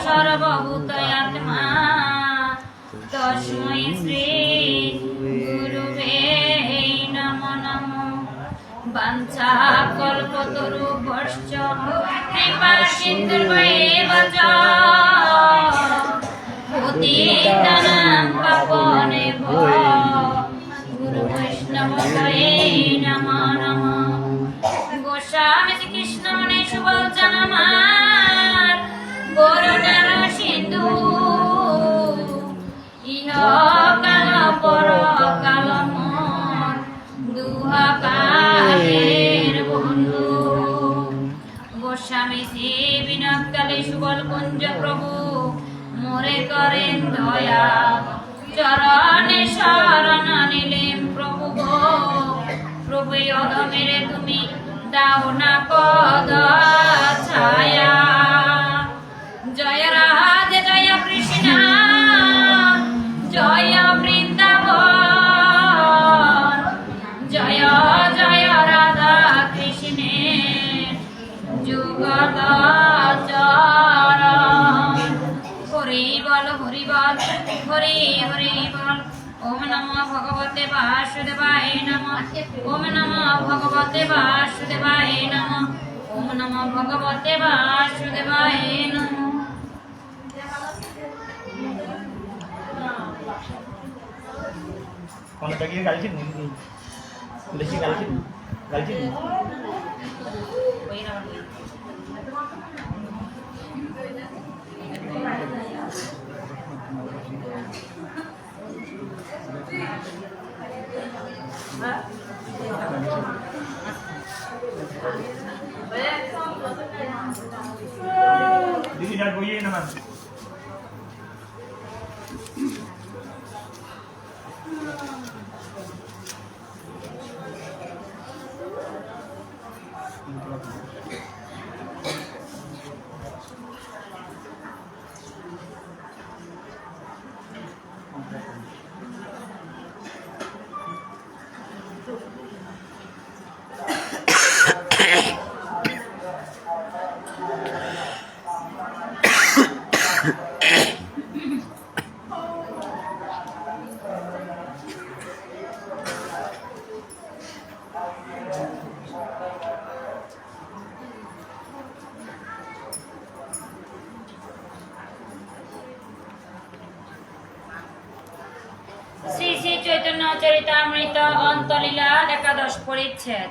সর্বভূতয়াত্মা তস্मै শ্রী গুরুবে নমো নমো। বাঞ্ছাকল্পতরুভ্যশ্চ কৃপা সিন্ধুর্ভ্যেব চ পতিতানাং পাবনেভ্যো গুরুবৈষ্ণবয়ে নমো নমো। গোস্বামী কৃষ্ণ মনে সুবচন আমার করুণার সিন্ধু ইহ কাল পর কাল মন দুহাকারের বন্ধু। গোস্বামী শ্রী বিনোদকালে সুবল কুঞ্জ প্রভু মোরে করেন দয়া চরণে শরণ নিলেম প্রভু গো। প্রভু অধমেরে তুমি দাও না পদ ছায়া। জয় রাধে জয় কৃষ্ণ জয় বৃন্দাবন জয় জয় রাধা কৃষ্ণের যুগল চরণ। হরি বল হরি বল হরি হরি বল। ওম নমো ভগবতে বাসুদেবায় নমঃ। ওম নমো ভগবতে বাসুদেবায় নমঃ। ওম নমো ভগবতে বাসুদেবায় নমঃ। Kalau bagi kali ini, beli kali ini. Didi jangan boye nama. Shri Shri Chaitanya Charitamrita অন্তলীলা একাদশ পরিচ্ছেদ।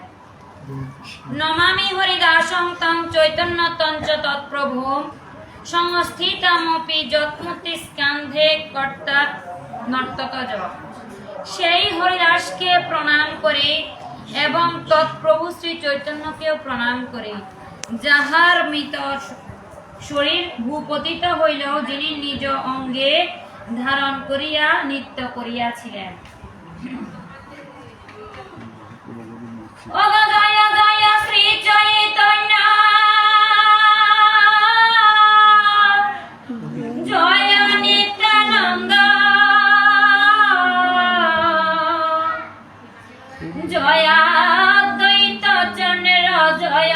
নমামি হরিদাসং তং চৈতন্যতং চ তৎপ্রভুম সংস্থিতমপি যৎমূর্তি স্কন্ধে কর্তা নর্তকজ। সেই হরিদাসকে প্রণাম করে এবং তৎপ্রভু শ্রী চৈতন্যকেও প্রণাম করে, যাহার মৃত শরীর ভূপতিত হইলেও যিনি নিজ অঙ্গে ধারণ করিয়া নৃত্য করিয়াছিলেন। জয় জয় শ্রী চৈতন্য জয় নিত্যানন্দ জয় অদ্বৈত চন্দ্র জয়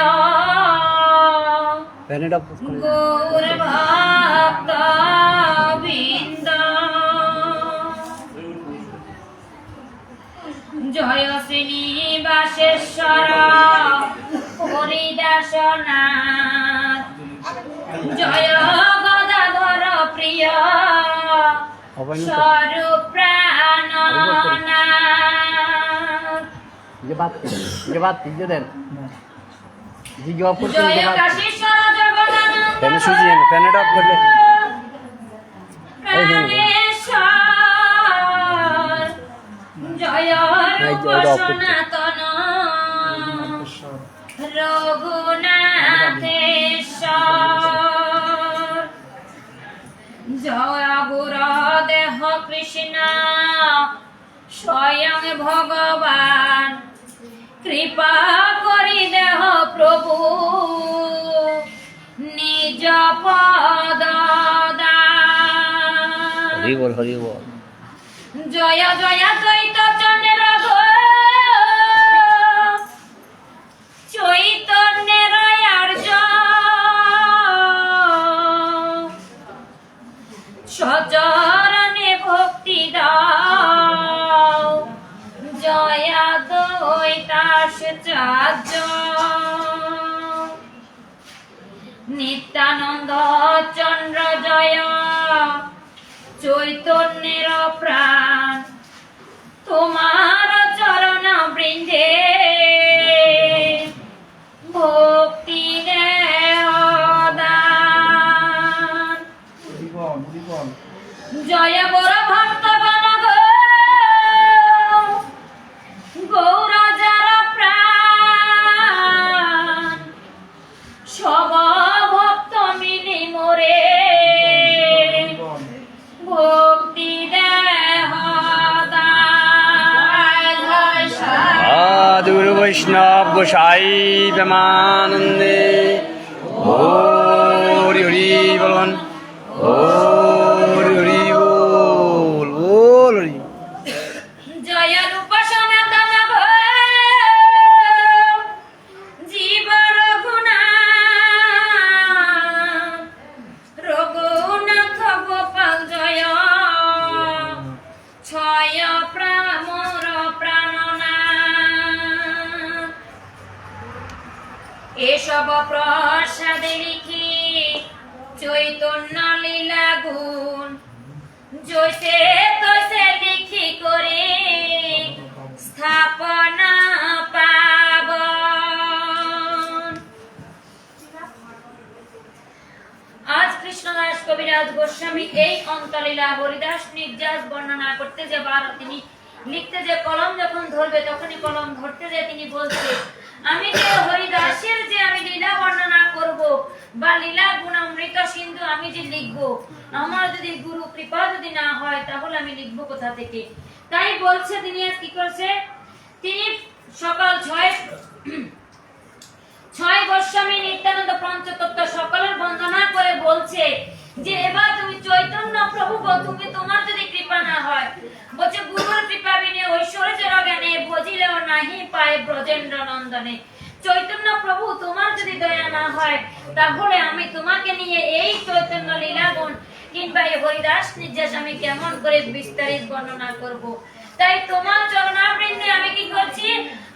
গৌর ভক্ত বৃন্দ। জয় শ্রীনিবাসেশ্বর হরিদাসনাথ জয় গদাধর প্রিয় স্বরূপ প্রাণনাথ জয় কাশীশ্বর জগন্নাথ প্রাণেশ্বর জয় রূপ সনাতন রঘুনাথেশ্বর জয় গুরুদেহ কৃষ্ণ স্বয়ং ভগবান কৃপা করি দেহ প্রভু নিজ পদ দান। হরি বল হরি বল। জয় জয় দ্বৈত চন্দ্র চৈতন্যের আর্য নিত্যানন্দ চন্দ্র জয় চৈতন্যের প্রাণ তোমার চরণ বৃন্দে ভক্তি দান। জয় বর ভক্তগণ গো গৌরজার প্রাণ সব ভক্ত মিলি মোরে ভক্তি দেহ দান। সাধুর বৈষ্ণব গোসাই প্রেমানন্দে হরি হরি বলুন হরি হরি বল বল হরি। জয় রূপ সনাতন গো জীব রঘুনাথ গোপাল জয় ছয় মোর প্রাণনাথ। এসব প্রসাদে লিখি চৈতন্য লীলা গুণ জৈসে তৈসে লিখি করে স্থাপনা পাবন। আজ কৃষ্ণদাস কবিরাজ গোস্বামী এই অন্তলীলা হরিদাস নির্যাস বর্ণনা করতে যে তিনি লিখতে যে কলম যখন ধরবে তখনই কলম ধরতে যে তিনি বলছে আমি যে হরিদাসের যে আমি লীলা বর্ণনা করব বা লীলা গুণামৃত সিন্ধু আমি যে লিখবো আমার যদি গুরু কৃপা যদি না হয় তাহলে আমি লিখবো কোথা থেকে। তাই বলছে তিনি আজ কি করছে তিনি সকাল ছয় গোস্বামী নিত্যানন্দ পঞ্চতত্ত্ব সকলের বন্দনা করে বলছে যে এবার তুমি চৈতন্য প্রভু তুমি তোমার যদি কৃপা না হয় বলছে গুরুর কৃপা বিনে ঐশ্বর্যের জ্ঞানে ভজিলেও নাহি পায় ব্রজেন্দ্র নন্দনে। চৈতন্য প্রভু তোমার যদি দয়া না হয় তাহলে আমি তোমাকে নিয়ে এই চৈতন্য লীলাগুণ কিংবা এই হরিদাস নির্যাস আমি কেমন করে বিস্তারিত বর্ণনা করব। তাই তোমার চরণাবৃন্দে আমি কি করছি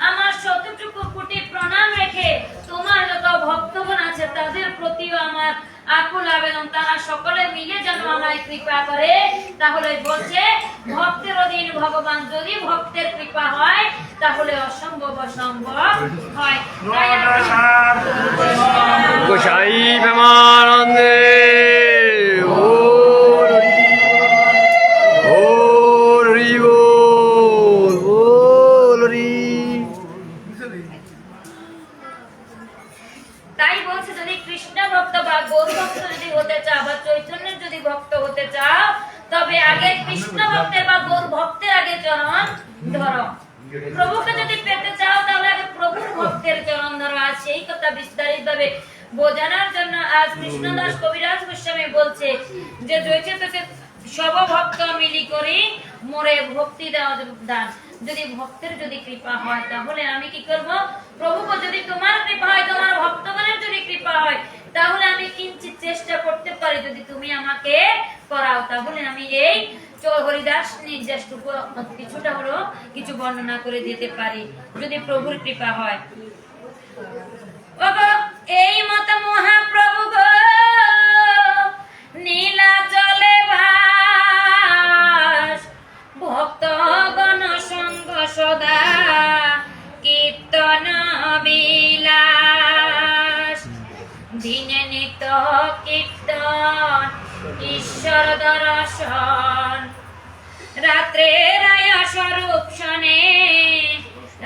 আমার শতটুকু কোটি প্রণাম রেখে তোমার যত ভক্তগণ আছে তাদের প্রতিও আমার আকুল আবেদন তারা সকলে মিলে যেন আমায় কৃপা করে। তাহলে বলছে ভক্তের অধীন ভগবান যদি ভক্তের কৃপা হয় তাহলে অসম্ভব সম্ভব হয়। গোসাই প্রেমানন্দে হরি বল বল হরি। তাই বলছে যদি কৃষ্ণ ভক্ত বা গৌর ভক্ত যদি হতে চাও বা চৈতন্যের যদি ভক্ত হতে চাও তবে আগে কৃষ্ণ ভক্তের বা গৌর ভক্তের আগে চরণ ধরো। প্রভুকে যদি পেতে চাও তাহলে আগে প্রভুর ভক্তের চরণ ধরো। আর সেই কথা বিস্তারিত ভাবে বোঝানোর জন্য আজ কৃষ্ণদাস কবিরাজ গোস্বামী বলছে যে জয়ছে তোকে সব ভক্ত মিলি করি মোরে ভক্তি দেওয়া দান। যদি ভক্তের যদি কৃপা হয় তাহলে আমি কি করব প্রভুকে যদি তোমার কৃপা হয় তোমার ভক্তগণের যদি কৃপা হয় তাহলে আমি কিঞ্চিত চেষ্টা করতে পারি যদি তুমি আমাকে করাও তাহলে আমি এই হরিদাস নির্যাসটুকু কিছুটা হলো কিছু বর্ণনা করে দিতে পারি যদি প্রভুর কৃপা হয়। এই মত মহাপ্রভু গো নীলাচলে ভাস ভক্তগণ সঙ্গ সদা কীর্তন বিলাস দিনে নিত কীর্তন ঈশ্বর দর্শন রাত্রে রায় স্বরূপ শনে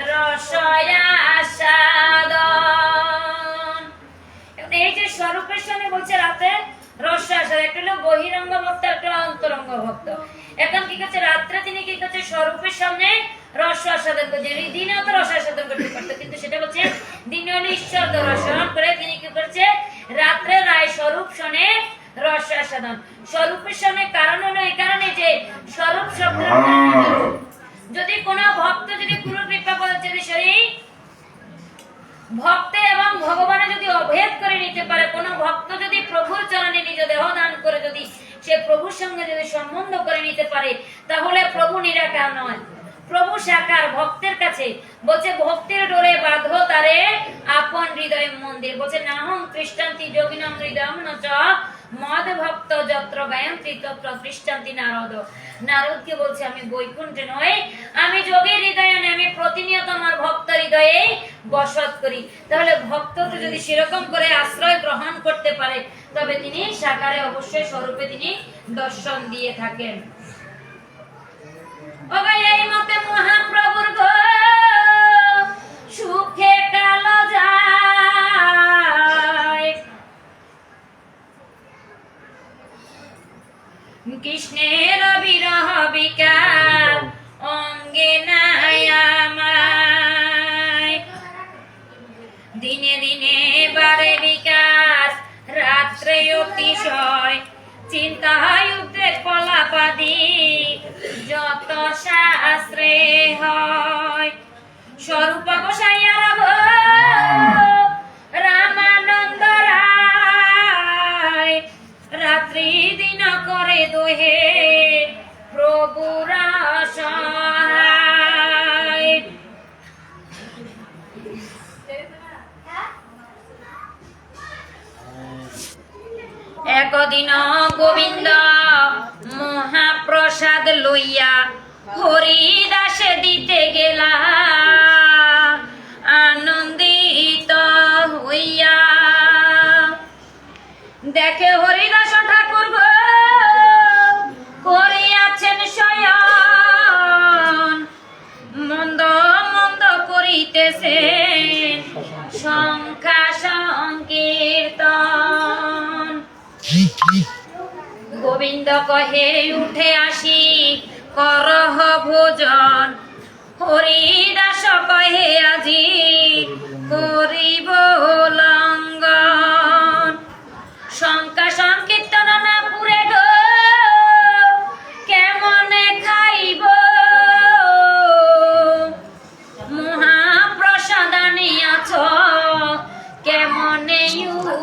রসয়া সাদন। এই যে স্বরূপের সঙ্গে বলছে রাতে রসাসাদ একটা হলো বহিরঙ্গ ভক্ত একটা অন্তরঙ্গ ভক্ত। এখন কি করছে রাত্রে তিনি কি করছে স্বরূপের সামনে রসাসাদন করছে দিনেও তো রসাসাদন করতে পারতো কিন্তু সেটা হচ্ছে দিনে হলো ঈশ্বর দর্শন করে তিনি কি করছে রাত্রে রায় স্বরূপ শোনে রসাসাদন। স্বরূপের সামনে কারণ হলো এই কারণে যে স্বরূপ শব্দের যদি কোনো ভক্ত যদি গুরু কৃপা বলছে সেই ভক্তে এবং ভগবানে যদি অভেদ করে নিতে পারে কোন ভক্ত যদি প্রভুর চরণে নিজ দেহ দান করে যদি সে প্রভুর সঙ্গে যদি সম্বন্ধ করে নিতে পারে তাহলে প্রভু নিরাকার নয় প্রভু সাকার ভক্তের কাছে বলছে ভক্তের ডোরে বাঁধো তারে আপন হৃদয় মন্দির। বলছে নাহং কৃষ্টান্তি যোগিনং হৃদয়ং নচ মদ ভক্ত যত্র গায়ন্তি তত্র কৃষ্টান্তি নারদ। নারদকে বলছে আমি বৈকুণ্ঠে নয়, আমি যোগীর হৃদয়ে নয়, আমি প্রতিনিয়ত আমার ভক্ত হৃদয়ে বসত করি। তাহলে ভক্তকে যদি সেরকম করে আশ্রয় গ্রহণ করতে পারে তবে তিনি সাকারে অবশ্যই স্বরূপে তিনি দর্শন দিয়ে থাকেন। এই মতে মহাপ্রভুর গো সুখে কালো যায়, কৃষ্ণের বিরহ বিকার অঙ্গে নাই আমায়। দিনে দিনে বারে বিকাশ রাত্রে অতিশয়, চিন্তা হয় উদ্বেগ পলাপাদি যত শাস্ত্রে হয়। স্বরূপ গোসাইয়ার রামানন্দ রায় রাত্রি দিন করে দোহে প্রভুর সহায়। একদিন গোবিন্দ মহাপ্রসাদ লইয়া হরিদাসে দিতে গেলা, আনন্দিত হইয়া দেখে হরিদাস ঠাকুর গো করিয়াছেন শয়ন, মন্দ মন্দ করিতেছেন সংখ্যা সংকীর্তন। গোবিন্দ কহে উঠে আসি করহ ভোজন, হরিদাস কহে আজি করিব লঙ্ঘন। সংখ্যা সংকীর্তন না পুরে গো কেমনে খাইব, মহাপ্রসাদ আনিয়াছ কেমনে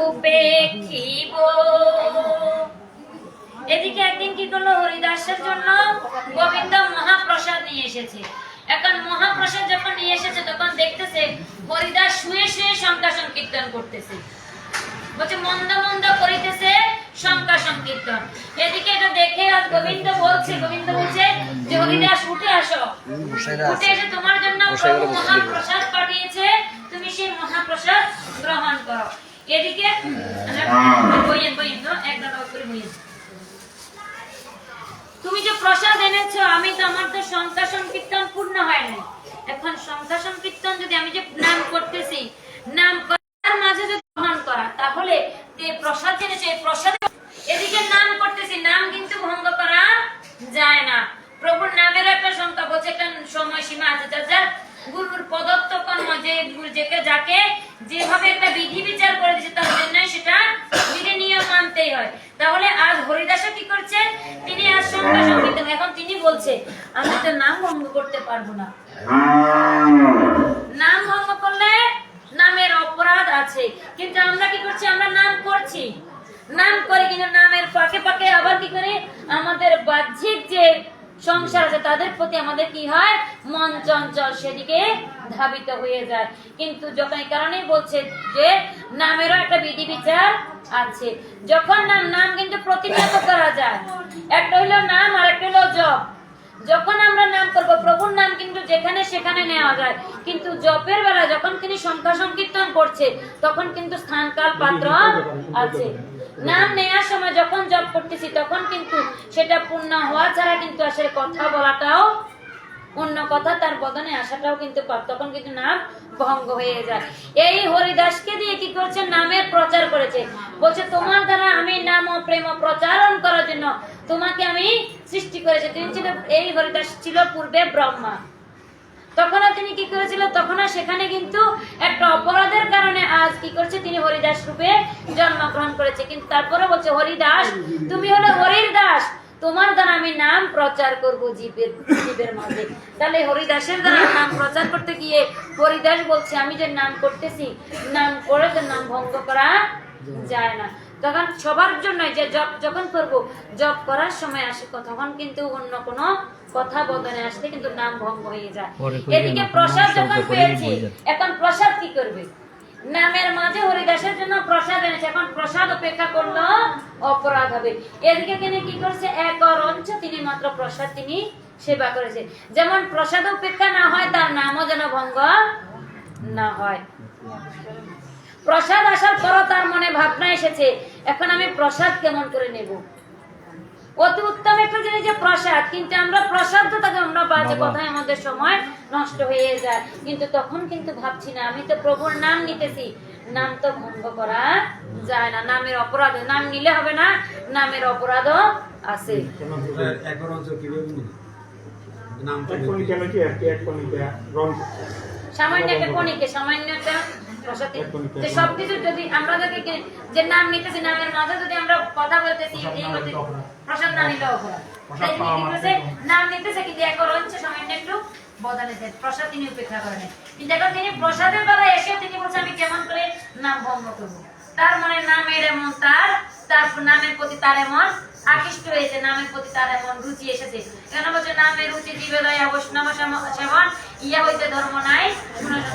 উপেক্ষিব। এদিকে একদিন কি করলো, হরিদাসের জন্য গোবিন্দ মহাপ্রসাদ নিয়ে এসেছে। এখন মহাপ্রসাদ যখন নিয়ে এসেছে তখন দেখতেছে হরিদাস শুয়ে শুয়ে সংখ্যা সংকীর্তন করতেছে, বলছে মন্দ মন্দ করিতেছে সংখ্যা সংকীর্তন। এদিকে এটা দেখে আজ গোবিন্দ বলছে যে হরিদাস উঠে আসো, উঠে এসে তোমার জন্য প্রভু মহাপ্রসাদ পাঠিয়েছে, তুমি সেই মহাপ্রসাদ গ্রহণ করো। এদিকে তুমি যে প্রসাদ এনেছো, আমি তো আমার তো সংখ্যা সংকীর্তন পূর্ণ হয় নাই। এখন সংখ্যা সংকীর্তন যদি আমি যে নাম করতেছি, নাম করার মাঝে যদি গ্রহণ করা, তাহলে যে প্রসাদ এনেছো এই প্রসাদ, এদিকে নাম করতেছি, নাম কিন্তু ভঙ্গ করা যায় না। প্রভুর নামের একটা সংখ্যা বলছে, একটা সময়সীমা আছে। যার গুরুর প্রদত্ত কর্ম, যে যাকে যেভাবে একটা বিধি বিচার করে দিচ্ছে তার জন্য সেটা বিধি নিয়ম মানতেই হয়। তাহলে আজ হরিদাস কি করছে, তিনি আজ সংখ্যা সংকীর্তন, এখন তিনি বলছে আমি তো নাম ভঙ্গ করতে পারবো না। নাম ভঙ্গ করলে নামের অপরাধ আছে, কিন্তু আমরা কি করছি, আমরা নাম করছি, নাম করে কিন্তু নামের পাকে পাকে আবার কি করে আমাদের বাহ্যিক যে সংসার আছে তাদের প্রতি আমাদের কি হয়, মন চঞ্চল সেদিকে ধাবিত হয়ে যায়। কিন্তু যখন এই কারণেই বলছে যে নামেরও একটা বিধি বিচার আছে। যখন নাম কিন্তু প্রতিনিয়ত করা যায়, একটা হইলো নাম আর একটা হইলো জপ। যখন আমরা নাম করব, প্রভুর নাম কিন্তু যেখানে সেখানে নেওয়া যায়, কিন্তু জপের বেলা যখন তিনি সংখ্যা সংকীর্তন করছে তখন কিন্তু স্থান কাল পাত্র আছে। নাম নেওয়ার সময় যখন জপ করতেছি তখন কিন্তু সেটা পূর্ণ হওয়া ছাড়া কিন্তু আসলে কথা বলাটাও, অন্য কথা তার বদনে আসাটাও কিন্তু তখন কিন্তু নাম ভঙ্গ হয়ে যায়। এই হরিদাসকে দিয়ে কি করছে, নামের প্রচার করেছে। বলছে তোমার দ্বারা আমি নাম ও প্রেম প্রচারণ করার জন্য তোমাকে আমি সৃষ্টি করেছি। তিনি ছিল, এই হরিদাস ছিল পূর্বে ব্রহ্মা। তখন তিনি কি করেছিল, তখন সেখানে কিন্তু একটা অপরাধের কারণে আজ কি করছে, তিনি হরিদাস রূপে জন্মগ্রহণ করেছে। কিন্তু তারপরে বলছে হরিদাস তুমি হলো হরির দাস, তোমার দ্বারা আমি নাম প্রচার করব জীবের মাঝে। তাহলে হরিদাসের দ্বারা নাম প্রচার করতে গিয়ে হরিদাস বলছে আমি যে নাম করতেছি, নাম করে তো নাম ভঙ্গ করা যায় না। তখন সবার জন্য যে জপ যখন করব, জপ করার সময় আসে তখন কিন্তু অন্য কোনো কথা বদলে আসলে কিন্তু নাম ভঙ্গ হয়ে যায়। এদিকে প্রসাদ যখন পেয়েছি, এখন প্রসাদ কি করবে? নামের মাঝে হরিদাসের জন্য প্রসাদ এনেছে, এখন প্রসাদ অপেক্ষা করলো অপরাধ হবে। এদিকে তিনি কি করছে? এক অরঞ্চ তিনি মাত্র প্রসাদ তিনি সেবা করেছে। যেমন প্রসাদ অপেক্ষা না হয়, তার নামও যেন ভঙ্গ না হয়। প্রসাদ আসার পর তার মনে ভাবনা এসেছে, এখন আমি প্রসাদ কেমন করে নেব? অতি উত্তম একটা জিনিস যে প্রসাদ, কিন্তু আমরা প্রসাদ তো তাকে আমরা বাজে কথায় আমাদের সময় নষ্ট হয়ে যায়। কিন্তু তখন কিন্তু ভাবছি না, আমি তো প্রভুর নাম নিতেছি, নাম তো ভঙ্গ করা যায় না। নামের অপরাধ, নাম নিলে হবে না, নামের অপরাধও আছে। সামান্য একটা কণিকে, সামান্য একটা প্রসাদ, যে সবকিছু যদি আমরা যদি যে নাম নিতেছি, নামের মাঝে যদি আমরা কথা বলতেছি, এই প্রসাদ না নিলেও নাম নিতেছে, কিন্তু এক অরঞ্চ সামান্য একটু বদলেছে, প্রসাদ তিনি উপেক্ষা করেন। কিন্তু এখন তিনি প্রসাদের বেলায় এসে তিনি বলছেন, আমি কেমন করে নাম ভঙ্গ করবো? তার মানে নামের এমন তার নামের প্রতি তার এমন আকৃষ্ট হয়েছে, নামের প্রতি তার এমন রুচি এসেছে। কেন বলছে? নামের রুচি জীবেদয়া বৈষ্ণব সেবন ইয়া হইতে ধর্ম নাই।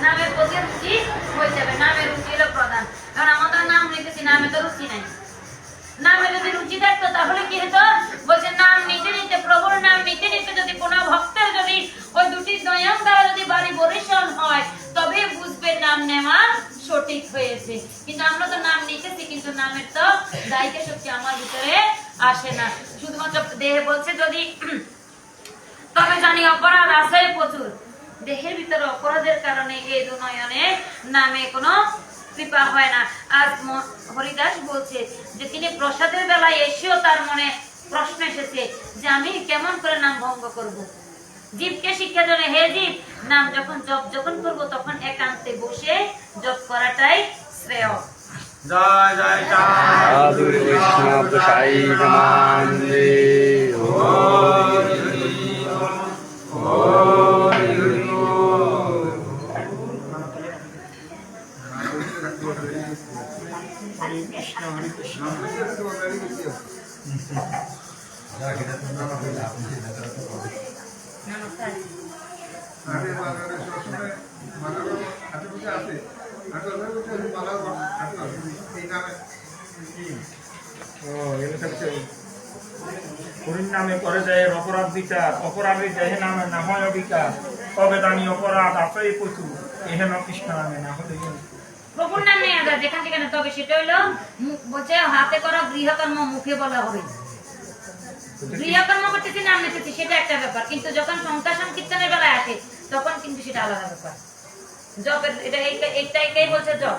নামের প্রতি রুচি হয়ে যাবে, নামের রুচি হলো প্রধান। কারণ আমাদের নাম নিতেছি, নামে তো রুচি নাই। নামে যদি রুচি থাকতো তাহলে কি হতো? বলছে নাম নিতে নিতে, প্রভুর নাম নিতে নিতে যদি কোনো ভক্তের যদি ওই দুটি নয়ন দ্বারা যদি বাড়ি বরিশন হয়, তবে বুঝবে নাম নেওয়া সঠিক হয়েছে। কিন্তু আমরা তো নাম নিতেছি, কিন্তু নামের তো দায়িত্ব শক্তি আমার ভিতরে আসে না, শুধুমাত্র দেহে বলছে যদি, তবে জানি অপরাধ আছে প্রচুর। দেহের ভিতরে অপরাধের কারণে এই দু নয়নে নামে কোনো কৃপা হয় না। আর হরিদাস বলছে যে তিনি প্রসাদের বেলায় এসেও তার মনে প্রশ্ন এসেছে যে আমি কেমন করে নাম ভঙ্গ করব। জীবকে শিক্ষা দেন, হে জীব, নাম যখন জপ যখন করব তখন একান্তে বসে জপ করাটাই শ্রেয়। জয় জয় সাধু বৈষ্ণব সাই নমান্তে। হরির নামে করে দেয় অপরাধ বিচার, অপরাধী দেহে নামে না হয় অবিকার, তবে দানি অপরাধ আছে প্রচুর, এহেন কৃষ্ণ নামে না হলে প্রভুর নাম নেই আদা যেখান থেকে না, তবে সেটা হলো বলছে হাতে করা গৃহকর্ম মুখে বলা হবে। গৃহকর্ম করতেছি, নাম নিতেছি, সেটা একটা ব্যাপার, কিন্তু যখন সংখ্যা সংকীর্তনের বেলায় আসে তখন কিন্তু সেটা আলাদা ব্যাপার। জপের এটা এইটাই বলছে জপ।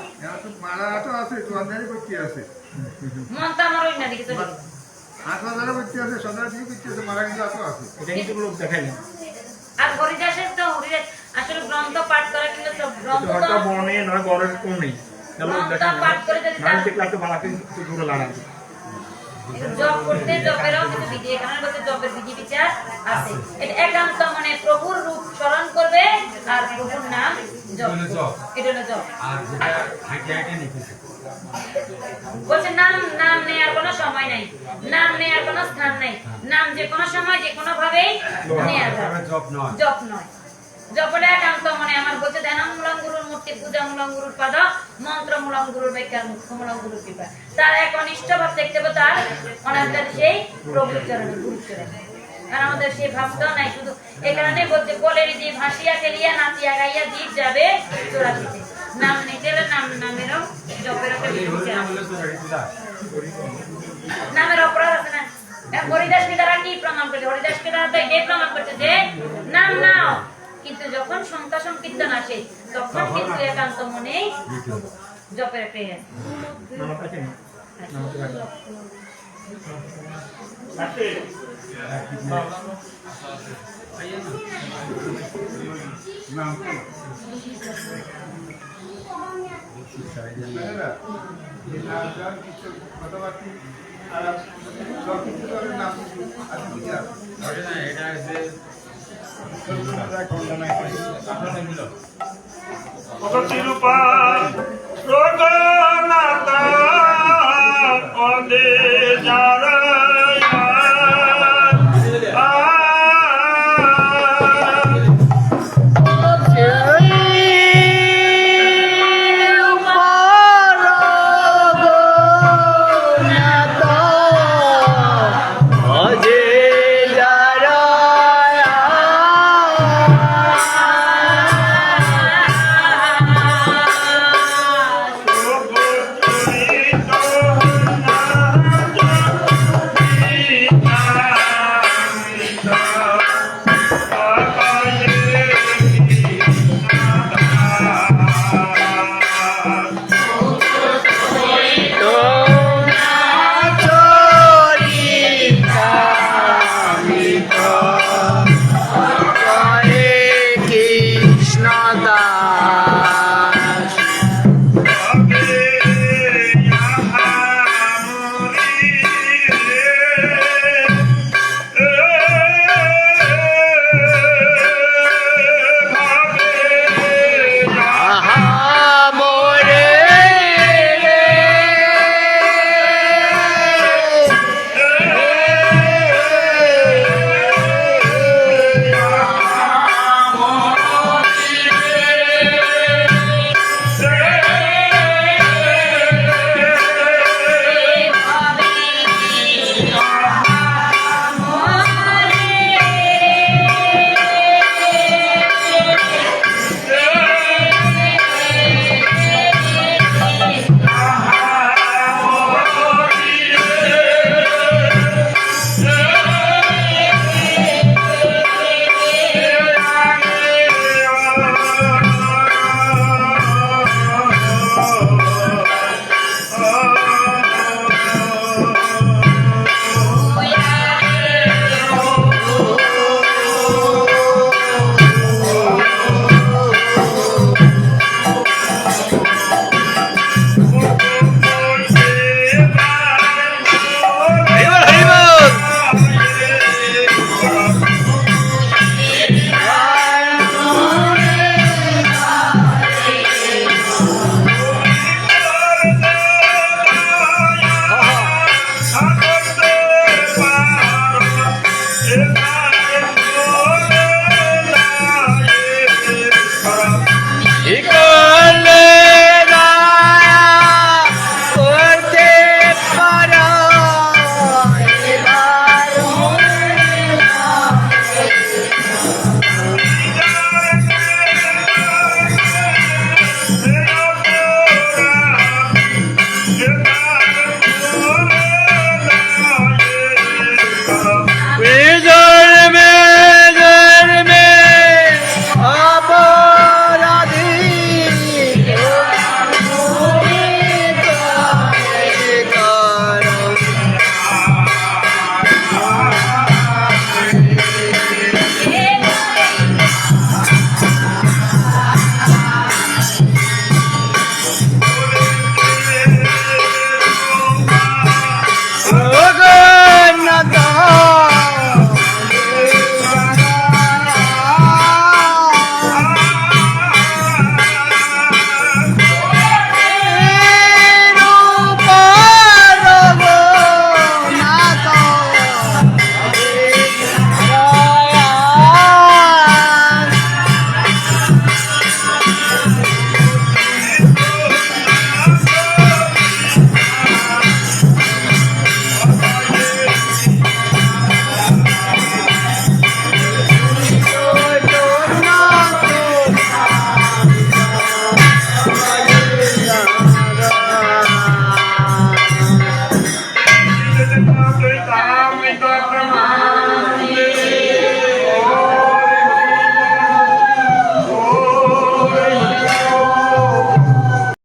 মন তো আমার ওই না দিকে চলে গেছে। আর হরিদাসের তো হরিদাস আসলে গ্রন্থ পাঠ করা, কিন্তু গ্রন্থ পাঠ করে জপ করতে জপেরও কিছু বিধি, এখানে বলতে জপের বিধি বিচার আছে। এটা একান্ত মানে প্রভুর রূপ স্মরণ করবে আর প্রভুর নাম জপ, এটা হলো জপ। বলছে নাম নেওয়ার কোনো সময় নাই, নাম নেওয়ার কোনো স্থান নাই, নাম যে কোনো সময় যে কোনো ভাবেই নেওয়া যায়, জপ নয়। জপটা একান্ত মানে আমার বলছে ধ্যানমূলং গুরুর মূর্তি, পূজামূলং গুরুর পাদ, মন্ত্রমূলং গুরুর ব্যাখ্যা, মুখ্যমূলং গুরুর কৃপা। তার এক অনিষ্ট ভাব দেখতে হবে, তার অনাত্মার সেই প্রভুর চরণে, গুরুর চরণে। আর আমাদের সেই ভাবটাও নাই, শুধু এই কারণে বলছে বলের জীব হাসিয়া খেলিয়া নাচিয়া গাইয়া জীব যাবে চোরাটিতে। নাম নিতে হলে নামেরও জপের একটা নামের অপরাধ আছে না। হরিদাসকে দ্বারা কি প্রমাণ করছে? হরিদাসকে দ্বারা তো এটাই প্রমাণ করছে যে নাম নাও, কিন্তু যখন সংখ্যা সংকীর্তন আসে তখন কিন্তু একান্ত মনেই জপের একটা রাধে